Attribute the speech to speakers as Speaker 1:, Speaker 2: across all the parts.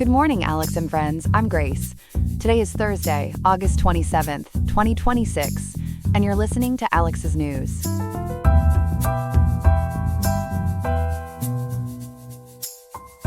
Speaker 1: Good morning, Alex and friends. I'm Grace. Today is Thursday, August 27th, 2026, and you're listening to Alex's News.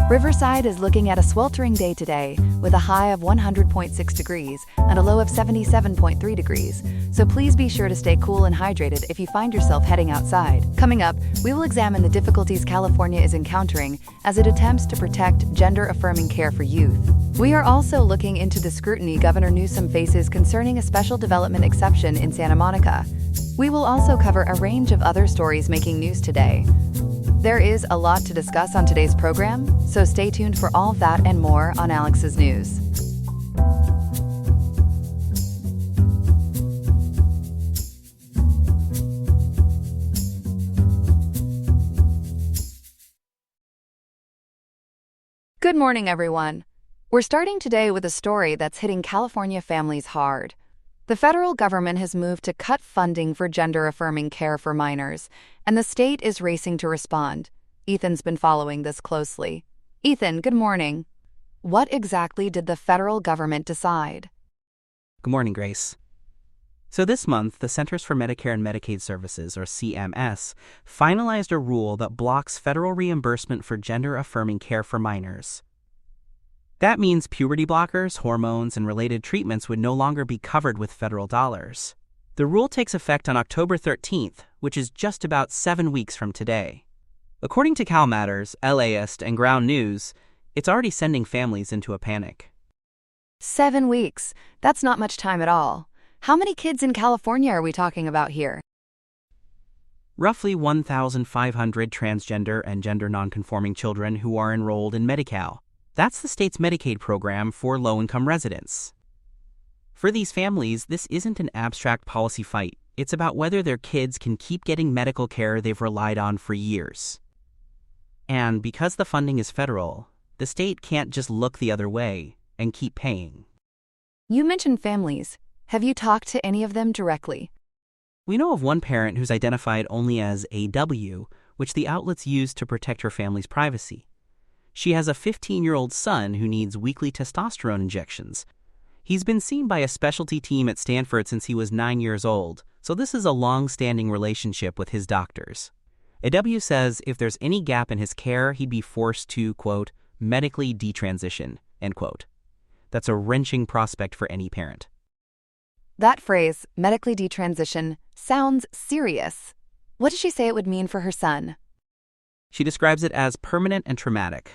Speaker 1: Riverside is looking at a sweltering day today, with a high of 100.6 degrees and a low of 77.3 degrees, so please be sure to stay cool and hydrated if you find yourself heading outside. Coming up, we will examine the difficulties California is encountering as it attempts to protect gender-affirming care for youth. We are also looking into the scrutiny Governor Newsom faces concerning a special development exception in Santa Monica. We will also cover a range of other stories making news today. There is a lot to discuss on today's program, so stay tuned for all of that and more on Alex's News. Good morning, everyone. We're starting today with a story that's hitting California families hard. The federal government has moved to cut funding for gender-affirming care for minors, and the state is racing to respond. Ethan's been following this closely. Ethan, good morning. What exactly did the federal government decide?
Speaker 2: Good morning, Grace. So this month, the Centers for Medicare and Medicaid Services, or CMS, finalized a rule that blocks federal reimbursement for gender-affirming care for minors. That means puberty blockers, hormones, and related treatments would no longer be covered with federal dollars. The rule takes effect on October 13th, which is just about 7 weeks from today. According to Cal Matters, LAist, and Ground News, it's already sending families into a panic.
Speaker 1: 7 weeks. That's not much time at all. How many kids in California are we talking about here?
Speaker 2: Roughly 1,500 transgender and gender nonconforming children who are enrolled in Medi-Cal. That's the state's Medicaid program for low-income residents. For these families, this isn't an abstract policy fight. It's about whether their kids can keep getting medical care they've relied on for years. And because the funding is federal, the state can't just look the other way and keep paying.
Speaker 1: You mentioned families. Have you talked to any of them directly?
Speaker 2: We know of one parent who's identified only as AW, which the outlets use to protect her family's privacy. She has a 15-year-old son who needs weekly testosterone injections. He's been seen by a specialty team at Stanford since he was 9 years old, so this is a long-standing relationship with his doctors. AW says if there's any gap in his care, he'd be forced to, quote, medically detransition, end quote. That's a wrenching prospect for any parent.
Speaker 1: That phrase, medically detransition, sounds serious. What does she say it would mean for her son?
Speaker 2: She describes it as permanent and traumatic.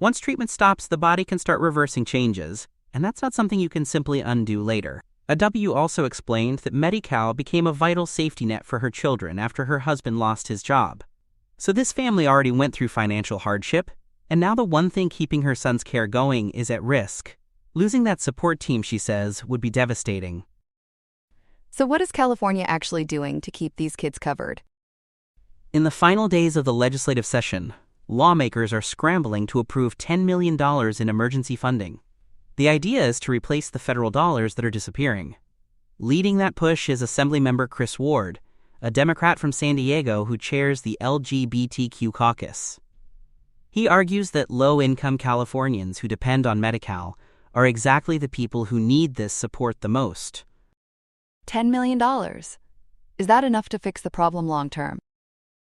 Speaker 2: Once treatment stops, the body can start reversing changes, and that's not something you can simply undo later. AW also explained that Medi-Cal became a vital safety net for her children after her husband lost his job. So this family already went through financial hardship, and now the one thing keeping her son's care going is at risk. Losing that support team, she says, would be devastating.
Speaker 1: So what is California actually doing to keep these kids covered?
Speaker 2: In the final days of the legislative session, lawmakers are scrambling to approve $10 million in emergency funding. The idea is to replace the federal dollars that are disappearing. Leading that push is Assemblymember Chris Ward, a Democrat from San Diego who chairs the LGBTQ caucus. He argues that low-income Californians who depend on Medi-Cal are exactly the people who need this support the most.
Speaker 1: $10 million. Is that enough to fix the problem long-term?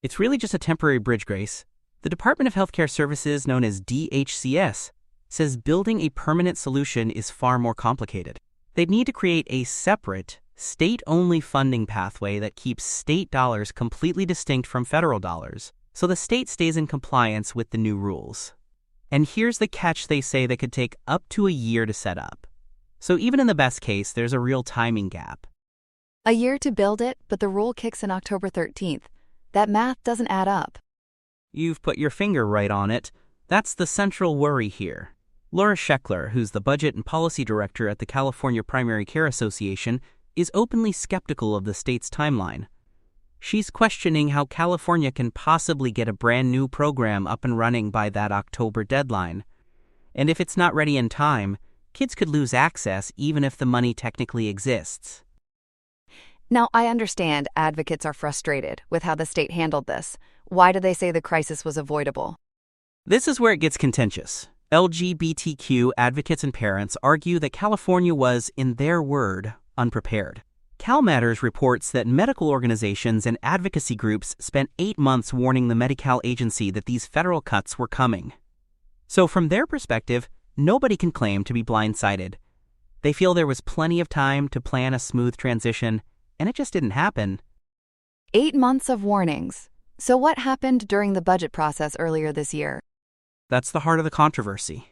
Speaker 2: It's really just a temporary bridge, Grace. The Department of Healthcare Services, known as DHCS, says building a permanent solution is far more complicated. They'd need to create a separate, state-only funding pathway that keeps state dollars completely distinct from federal dollars, so the state stays in compliance with the new rules. And here's the catch: they say that could take up to a year to set up. So even in the best case, there's a real timing gap.
Speaker 1: A year to build it, but the rule kicks in October 13th. That math doesn't add up.
Speaker 2: You've put your finger right on it. That's the central worry here. Laura Scheckler, who's the Budget and Policy Director at the California Primary Care Association, is openly skeptical of the state's timeline. She's questioning how California can possibly get a brand new program up and running by that October deadline. And if it's not ready in time, kids could lose access even if the money technically exists.
Speaker 1: Now, I understand advocates are frustrated with how the state handled this. Why do they say the crisis was avoidable?
Speaker 2: This is where it gets contentious. LGBTQ advocates and parents argue that California was, in their word, unprepared. CalMatters reports that medical organizations and advocacy groups spent 8 months warning the Medi-Cal agency that these federal cuts were coming. So from their perspective, nobody can claim to be blindsided. They feel there was plenty of time to plan a smooth transition, and it just didn't happen.
Speaker 1: 8 months of warnings. So what happened during the budget process earlier this year?
Speaker 2: That's the heart of the controversy.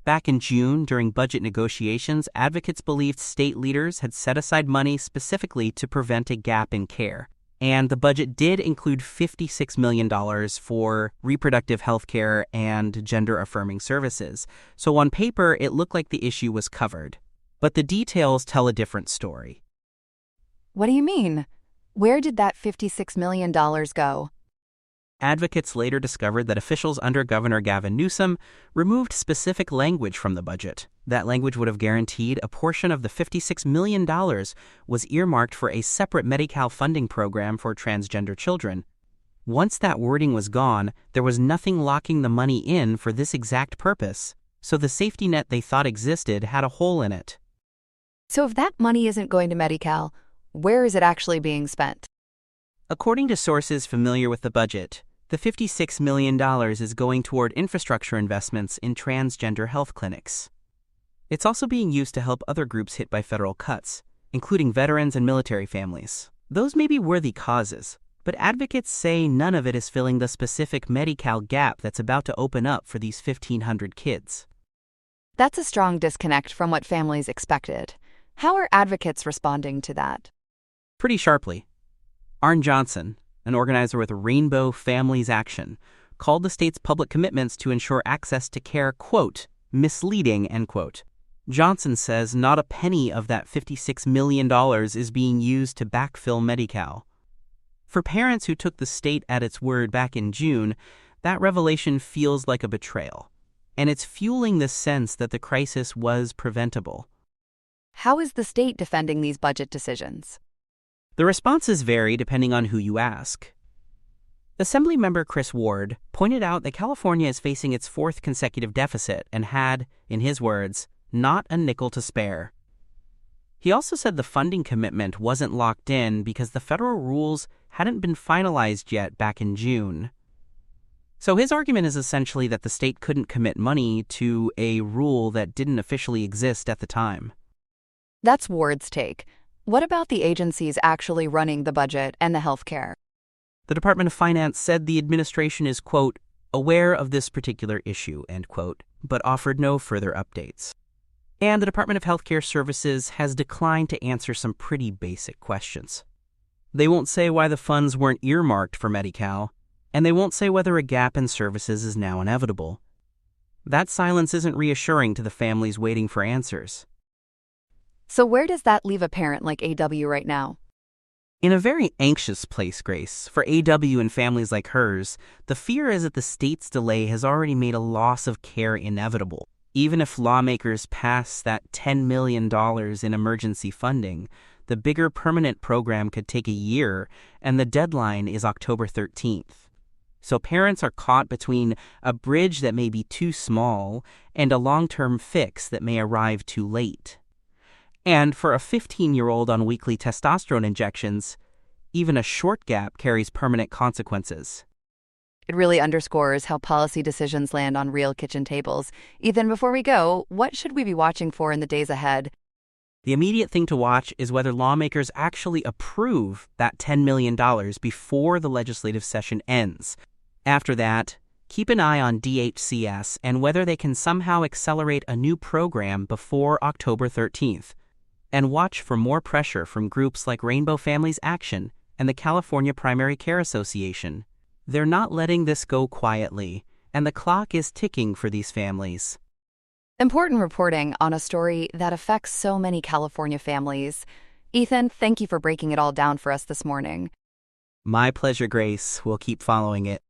Speaker 2: Back in June, during budget negotiations, advocates believed state leaders had set aside money specifically to prevent a gap in care. And the budget did include $56 million for reproductive health care and gender-affirming services. So on paper, it looked like the issue was covered. But the details tell a different story.
Speaker 1: What do you mean? Where did that $56 million go?
Speaker 2: Advocates later discovered that officials under Governor Gavin Newsom removed specific language from the budget. That language would have guaranteed a portion of the $56 million was earmarked for a separate Medi-Cal funding program for transgender children. Once that wording was gone, there was nothing locking the money in for this exact purpose, so the safety net they thought existed had a hole in it.
Speaker 1: So if that money isn't going to Medi-Cal, where is it actually being spent?
Speaker 2: According to sources familiar with the budget, the $56 million is going toward infrastructure investments in transgender health clinics. It's also being used to help other groups hit by federal cuts, including veterans and military families. Those may be worthy causes, but advocates say none of it is filling the specific Medi-Cal gap that's about to open up for these 1,500 kids.
Speaker 1: That's a strong disconnect from what families expected. How are advocates responding to that?
Speaker 2: Pretty sharply. Arn Johnson, an organizer with Rainbow Families Action, called the state's public commitments to ensure access to care, quote, misleading, end quote. Johnson says not a penny of that $56 million is being used to backfill Medi-Cal. For parents who took the state at its word back in June, that revelation feels like a betrayal, and it's fueling the sense that the crisis was preventable.
Speaker 1: How is the state defending these budget decisions?
Speaker 2: The responses vary depending on who you ask. Assemblymember Chris Ward pointed out that California is facing its 4th consecutive deficit and had, in his words, not a nickel to spare. He also said the funding commitment wasn't locked in because the federal rules hadn't been finalized yet back in June. So his argument is essentially that the state couldn't commit money to a rule that didn't officially exist at the time.
Speaker 1: That's Ward's take. What about the agencies actually running the budget and the health care?
Speaker 2: The Department of Finance said the administration is, quote, aware of this particular issue, end quote, but offered no further updates. And the Department of Healthcare Services has declined to answer some pretty basic questions. They won't say why the funds weren't earmarked for Medi-Cal, and they won't say whether a gap in services is now inevitable. That silence isn't reassuring to the families waiting for answers.
Speaker 1: So where does that leave a parent like AW right now?
Speaker 2: In a very anxious place, Grace. For AW and families like hers, the fear is that the state's delay has already made a loss of care inevitable. Even if lawmakers pass that $10 million in emergency funding, the bigger permanent program could take a year, and the deadline is October 13th. So parents are caught between a bridge that may be too small and a long-term fix that may arrive too late. And for a 15-year-old on weekly testosterone injections, even a short gap carries permanent consequences.
Speaker 1: It really underscores how policy decisions land on real kitchen tables. Ethan, before we go, what should we be watching for in the days ahead?
Speaker 2: The immediate thing to watch is whether lawmakers actually approve that $10 million before the legislative session ends. After that, keep an eye on DHCS and whether they can somehow accelerate a new program before October 13th. And watch for more pressure from groups like Rainbow Families Action and the California Primary Care Association. They're not letting this go quietly, and the clock is ticking for these families.
Speaker 1: Important reporting on a story that affects so many California families. Ethan, thank you for breaking it all down for us this morning.
Speaker 2: My pleasure, Grace. We'll keep following it.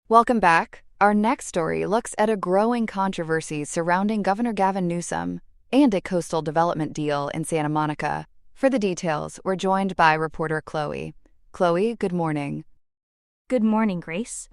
Speaker 1: Welcome back. Our next story looks at a growing controversy surrounding Governor Gavin Newsom and a coastal development deal in Santa Monica. For the details, we're joined by reporter Chloe. Chloe, good morning.
Speaker 3: Good morning, Grace.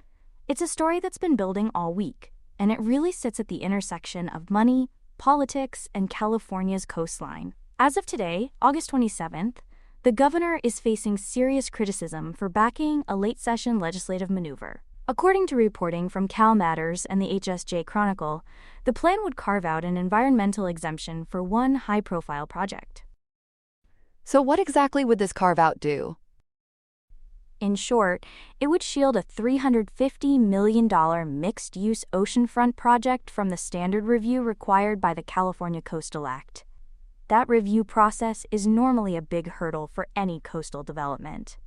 Speaker 3: It's a story that's been building all week, and it really sits at the intersection of money, politics, and California's coastline. As of today, August 27th, the governor is facing serious criticism for backing a late-session legislative maneuver. According to reporting from Cal Matters and the HSJ Chronicle, the plan would carve out an environmental exemption for one high-profile project.
Speaker 1: So what exactly would this carve-out do?
Speaker 3: In short, it would shield a $350 million mixed-use oceanfront project from the standard review required by the California Coastal Act. That review process is normally a big hurdle for any coastal development.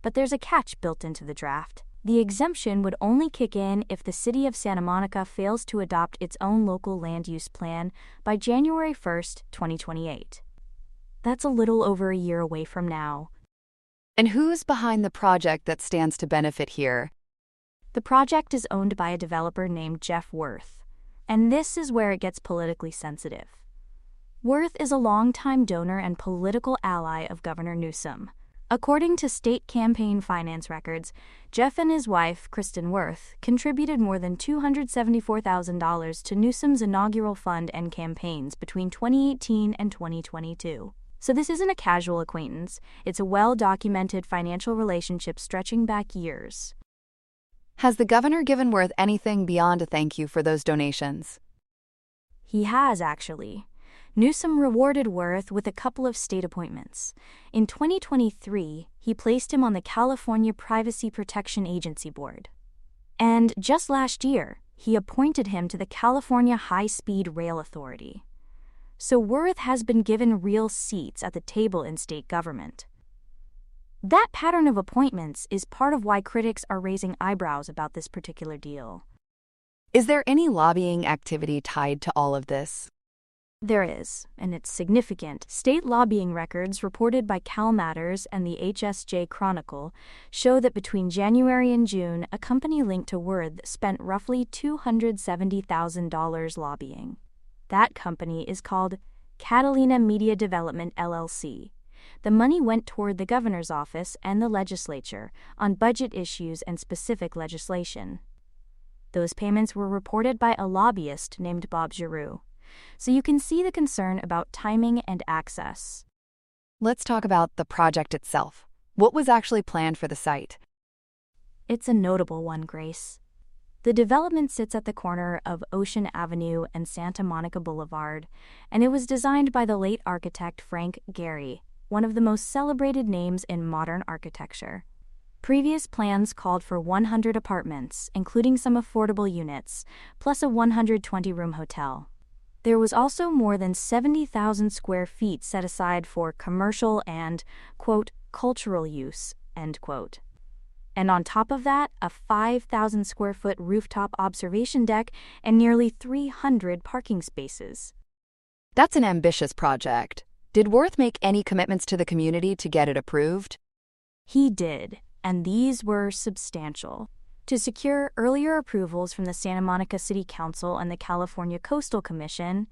Speaker 3: But there's a catch built into the draft. The exemption would only kick in if the city of Santa Monica fails to adopt its own local land use plan by January 1, 2028. That's a little over a year away from now.
Speaker 1: And who's behind the project that stands to benefit here?
Speaker 3: The project is owned by a developer named Jeff Worth, and this is where it gets politically sensitive. Worth is a longtime donor and political ally of Governor Newsom. According to state campaign finance records, Jeff and his wife, Kristen Worth, contributed more than $274,000 to Newsom's inaugural fund and campaigns between 2018 and 2022. So this isn't a casual acquaintance, it's a well-documented financial relationship stretching back years.
Speaker 1: Has the governor given Worth anything beyond a thank you for those donations?
Speaker 3: He has, actually. Newsom rewarded Worth with a couple of state appointments. In 2023, he placed him on the California Privacy Protection Agency Board. And just last year, he appointed him to the California High-Speed Rail Authority. So Worth has been given real seats at the table in state government. That pattern of appointments is part of why critics are raising eyebrows about this particular deal.
Speaker 1: Is there any lobbying activity tied to all of this?
Speaker 3: There is, and it's significant. State lobbying records reported by Cal Matters and the HSJ Chronicle show that between January and June, a company linked to Worth spent roughly $270,000 lobbying. That company is called Catalina Media Development, LLC. The money went toward the governor's office and the legislature on budget issues and specific legislation. Those payments were reported by a lobbyist named Bob Giroux. So you can see the concern about timing and access.
Speaker 1: Let's talk about the project itself. What was actually planned for the site?
Speaker 3: It's a notable one, Grace. The development sits at the corner of Ocean Avenue and Santa Monica Boulevard, and it was designed by the late architect Frank Gehry, one of the most celebrated names in modern architecture. Previous plans called for 100 apartments, including some affordable units, plus a 120-room hotel. There was also more than 70,000 square feet set aside for commercial and, quote, cultural use, end quote. And on top of that, a 5,000 square foot rooftop observation deck and nearly 300 parking spaces.
Speaker 1: That's an ambitious project. Did Worth make any commitments to the community to get it approved?
Speaker 3: He did, and these were substantial. To secure earlier approvals from the Santa Monica City Council and the California Coastal Commission,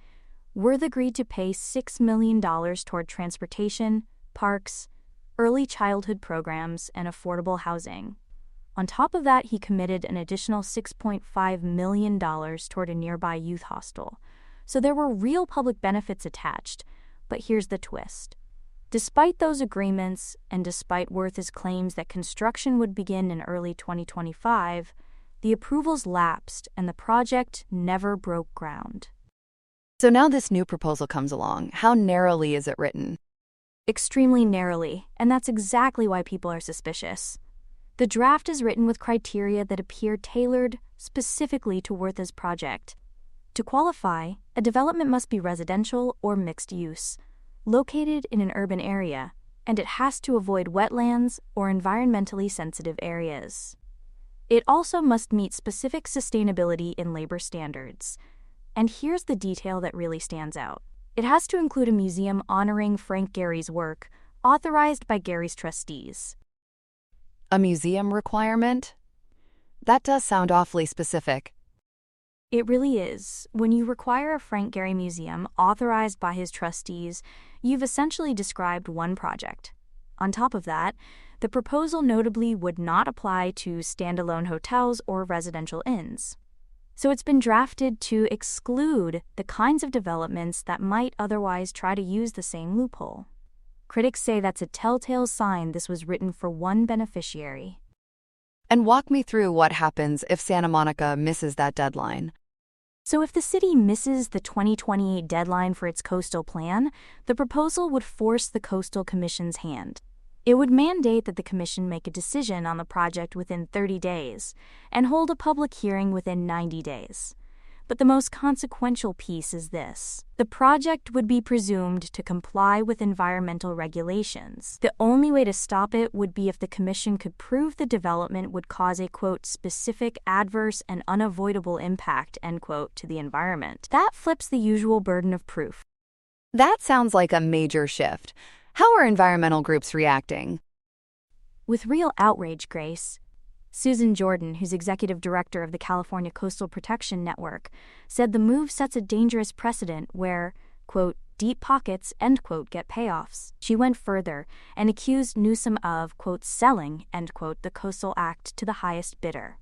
Speaker 3: Worth agreed to pay $6 million toward transportation, parks, early childhood programs, and affordable housing. On top of that, he committed an additional $6.5 million toward a nearby youth hostel. So there were real public benefits attached, but here's the twist. Despite those agreements, and despite Worth's claims that construction would begin in early 2025, the approvals lapsed and the project never broke ground.
Speaker 1: So now this new proposal comes along. How narrowly is it written?
Speaker 3: Extremely narrowly, and that's exactly why people are suspicious. The draft is written with criteria that appear tailored specifically to Worth's project. To qualify, a development must be residential or mixed use, located in an urban area, and it has to avoid wetlands or environmentally sensitive areas. It also must meet specific sustainability and labor standards. And here's the detail that really stands out. It has to include a museum honoring Frank Gehry's work, authorized by Gehry's trustees.
Speaker 1: A museum requirement? That does sound awfully specific.
Speaker 3: It really is. When you require a Frank Gehry museum authorized by his trustees, you've essentially described one project. On top of that, The proposal notably would not apply to standalone hotels or residential inns. So it's been drafted to exclude the kinds of developments that might otherwise try to use the same loophole. Critics say that's a telltale sign this was written for one beneficiary.
Speaker 1: And walk me through what happens if Santa Monica misses that deadline.
Speaker 3: So if the city misses the 2028 deadline for its coastal plan, the proposal would force the Coastal Commission's hand. It would mandate that the commission make a decision on the project within 30 days and hold a public hearing within 90 days. But the most consequential piece is this. The project would be presumed to comply with environmental regulations. The only way to stop it would be if the commission could prove the development would cause a, quote, specific, adverse, and unavoidable impact, end quote, to the environment. That flips the usual burden of proof.
Speaker 1: That sounds like a major shift. How are environmental groups reacting?
Speaker 3: With real outrage, Grace. Susan Jordan, who's executive director of the California Coastal Protection Network, said the move sets a dangerous precedent where, quote, deep pockets, end quote, get payoffs. She went further and accused Newsom of, quote, selling, end quote, the Coastal Act to the highest bidder.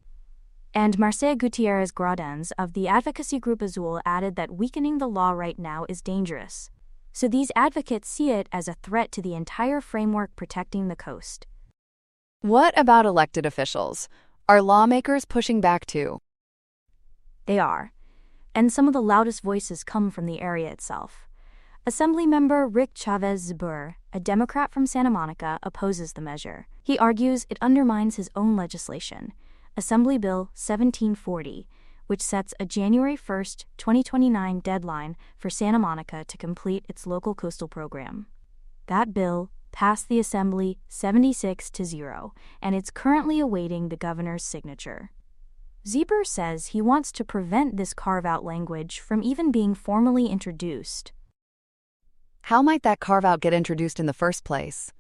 Speaker 3: And Marcia Gutierrez Gradens of the advocacy group Azul added that weakening the law right now is dangerous. So these advocates see it as a threat to the entire framework protecting the coast.
Speaker 1: What about elected officials? Are lawmakers pushing back too?
Speaker 3: They are. And some of the loudest voices come from the area itself. Assemblymember Rick Chavez-Zbur, a Democrat from Santa Monica, opposes the measure. He argues it undermines his own legislation, Assembly Bill 1740, which sets a January 1, 2029 deadline for Santa Monica to complete its local coastal program. That bill passed the Assembly 76-0, and it's currently awaiting the governor's signature. Zbur says he wants to prevent this carve-out language from even being formally introduced.
Speaker 1: How might that carve-out get introduced in the first place?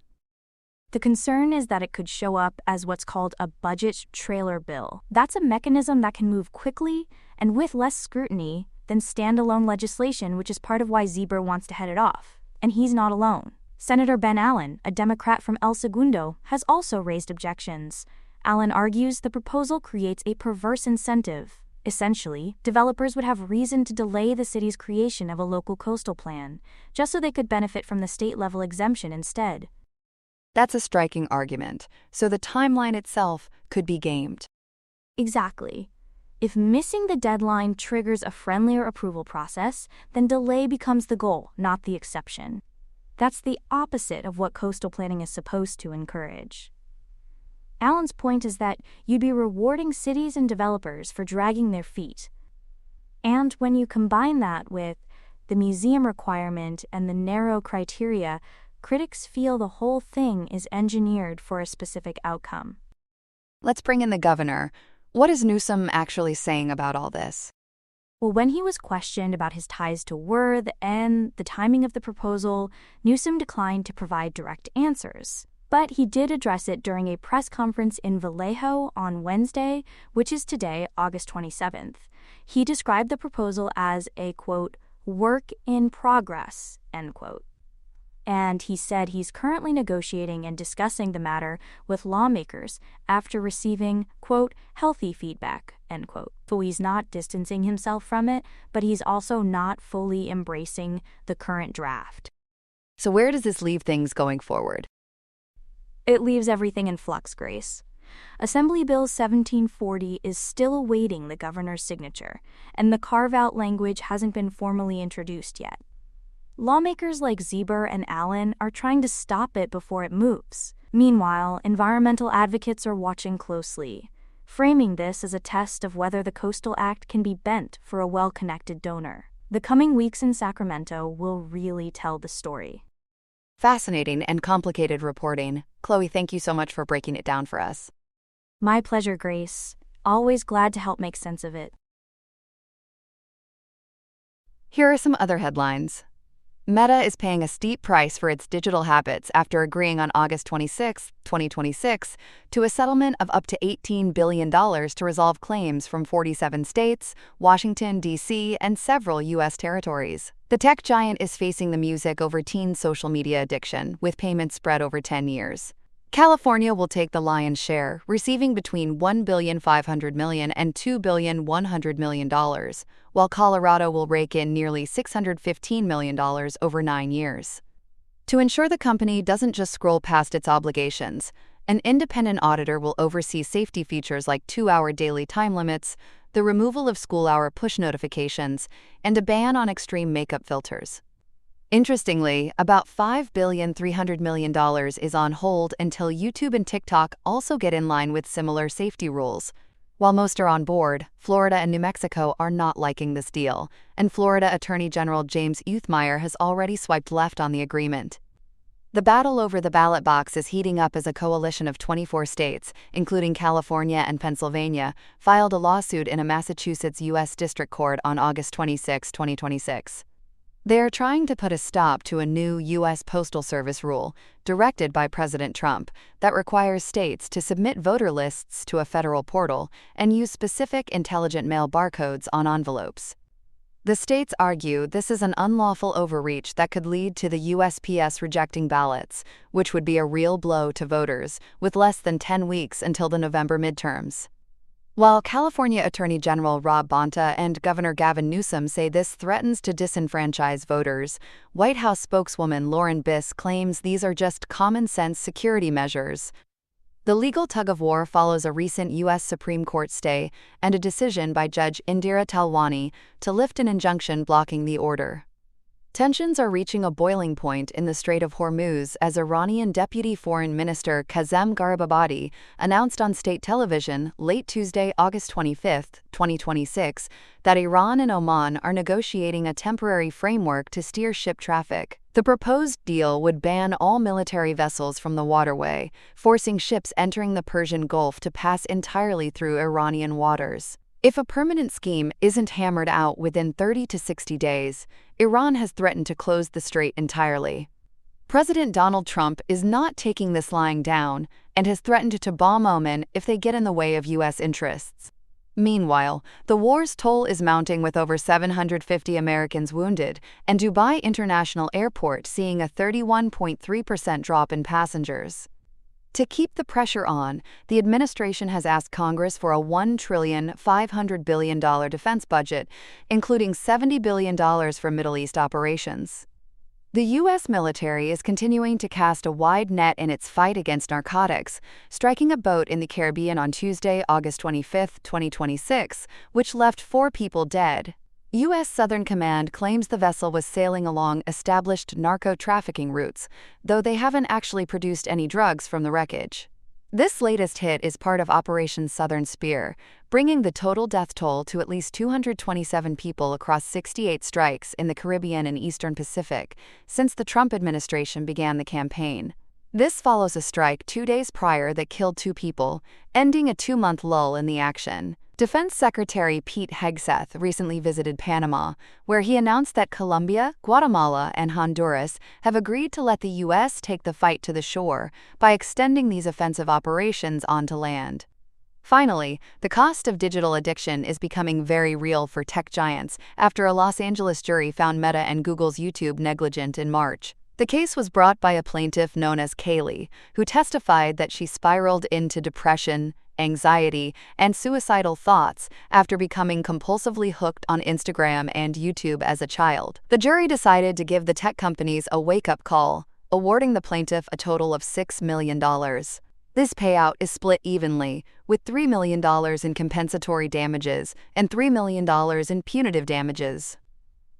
Speaker 3: The concern is that it could show up as what's called a budget trailer bill. That's a mechanism that can move quickly and with less scrutiny than standalone legislation, which is part of why Zbur wants to head it off. And he's not alone. Senator Ben Allen, a Democrat from El Segundo, has also raised objections. Allen argues the proposal creates a perverse incentive. Essentially, developers would have reason to delay the city's creation of a local coastal plan, just so they could benefit from the state-level exemption instead.
Speaker 1: That's a striking argument. So the timeline itself could be gamed.
Speaker 3: Exactly. If missing the deadline triggers a friendlier approval process, then delay becomes the goal, not the exception. That's the opposite of what coastal planning is supposed to encourage. Allen's point is that you'd be rewarding cities and developers for dragging their feet. And when you combine that with the museum requirement and the narrow criteria, critics feel the whole thing is engineered for a specific outcome.
Speaker 1: Let's bring in the governor. What is Newsom actually saying about all this?
Speaker 3: Well, when he was questioned about his ties to Worth and the timing of the proposal, Newsom declined to provide direct answers. But he did address it during a press conference in Vallejo on Wednesday, which is today, August 27th. He described the proposal as a, quote, work in progress, end quote. And he said he's currently negotiating and discussing the matter with lawmakers after receiving, quote, healthy feedback, end quote. So he's not distancing himself from it, but he's also not fully embracing the current draft.
Speaker 1: So where does this leave things going forward?
Speaker 3: It leaves everything in flux, Grace. Assembly Bill 1740 is still awaiting the governor's signature, and the carve-out language hasn't been formally introduced yet. Lawmakers like Zbur and Allen are trying to stop it before it moves. Meanwhile, environmental advocates are watching closely, framing this as a test of whether the Coastal Act can be bent for a well-connected donor. The coming weeks in Sacramento will really tell the story.
Speaker 1: Fascinating and complicated reporting. Chloe, thank you so much for breaking it down for us.
Speaker 3: My pleasure, Grace. Always glad to help make sense of it.
Speaker 1: Here are some other headlines. Meta is paying a steep price for its digital habits after agreeing on August 26, 2026, to a settlement of up to $18 billion to resolve claims from 47 states, Washington, D.C., and several U.S. territories. The tech giant is facing the music over teen social media addiction, with payments spread over 10 years. California will take the lion's share, receiving between $1.5 billion and $2.1 billion, while Colorado will rake in nearly $615 million over 9 years. To ensure the company doesn't just scroll past its obligations, an independent auditor will oversee safety features like 2-hour daily time limits, the removal of school-hour push notifications, and a ban on extreme makeup filters. Interestingly, about $5.3 billion is on hold until YouTube and TikTok also get in line with similar safety rules. While most are on board, Florida and New Mexico are not liking this deal, and Florida Attorney General James Uthmeier has already swiped left on the agreement. The battle over the ballot box is heating up as a coalition of 24 states, including California and Pennsylvania, filed a lawsuit in a Massachusetts U.S. District Court on August 26, 2026. They are trying to put a stop to a new U.S. Postal Service rule, directed by President Trump, that requires states to submit voter lists to a federal portal and use specific intelligent mail barcodes on envelopes. The states argue this is an unlawful overreach that could lead to the USPS rejecting ballots, which would be a real blow to voters, with less than 10 weeks until the November midterms. While California Attorney General Rob Bonta and Governor Gavin Newsom say this threatens to disenfranchise voters, White House spokeswoman Lauren Biss claims these are just common-sense security measures. The legal tug-of-war follows a recent U.S. Supreme Court stay and a decision by Judge Indira Talwani to lift an injunction blocking the order. Tensions are reaching a boiling point in the Strait of Hormuz as Iranian Deputy Foreign Minister Kazem Garibabadi announced on state television late Tuesday, August 25, 2026, that Iran and Oman are negotiating a temporary framework to steer ship traffic. The proposed deal would ban all military vessels from the waterway, forcing ships entering the Persian Gulf to pass entirely through Iranian waters. If a permanent scheme isn't hammered out within 30 to 60 days, Iran has threatened to close the strait entirely. President Donald Trump is not taking this lying down and has threatened to bomb Oman if they get in the way of U.S. interests. Meanwhile, the war's toll is mounting with over 750 Americans wounded, and Dubai International Airport seeing a 31.3% drop in passengers. To keep the pressure on, the administration has asked Congress for a $1.5 trillion defense budget, including $70 billion for Middle East operations. The U.S. military is continuing to cast a wide net in its fight against narcotics, striking a boat in the Caribbean on Tuesday, August 25, 2026, which left 4 people dead. U.S. Southern Command claims the vessel was sailing along established narco-trafficking routes, though they haven't actually produced any drugs from the wreckage. This latest hit is part of Operation Southern Spear, bringing the total death toll to at least 227 people across 68 strikes in the Caribbean and Eastern Pacific since the Trump administration began the campaign. This follows a strike 2 days prior that killed 2 people, ending a 2-month lull in the action. Defense Secretary Pete Hegseth recently visited Panama, where he announced that Colombia, Guatemala, and Honduras have agreed to let the U.S. take the fight to the shore by extending these offensive operations onto land. Finally, the cost of digital addiction is becoming very real for tech giants after a Los Angeles jury found Meta and Google's YouTube negligent in March. The case was brought by a plaintiff known as Kaylee, who testified that she spiraled into depression, anxiety, and suicidal thoughts after becoming compulsively hooked on Instagram and YouTube as a child. The jury decided to give the tech companies a wake-up call, awarding the plaintiff a total of $6 million. This payout is split evenly, with $3 million in compensatory damages and $3 million in punitive damages.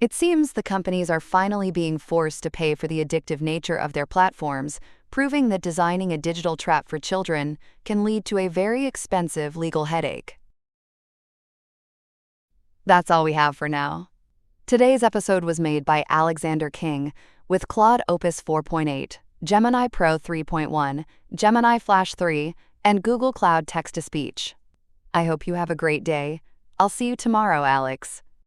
Speaker 1: It seems the companies are finally being forced to pay for the addictive nature of their platforms, proving that designing a digital trap for children can lead to a very expensive legal headache. That's all we have for now. Today's episode was made by Alexander King with Claude Opus 4.8, Gemini Pro 3.1, Gemini Flash 3, and Google Cloud Text-to-Speech. I hope you have a great day. I'll see you tomorrow, Alex.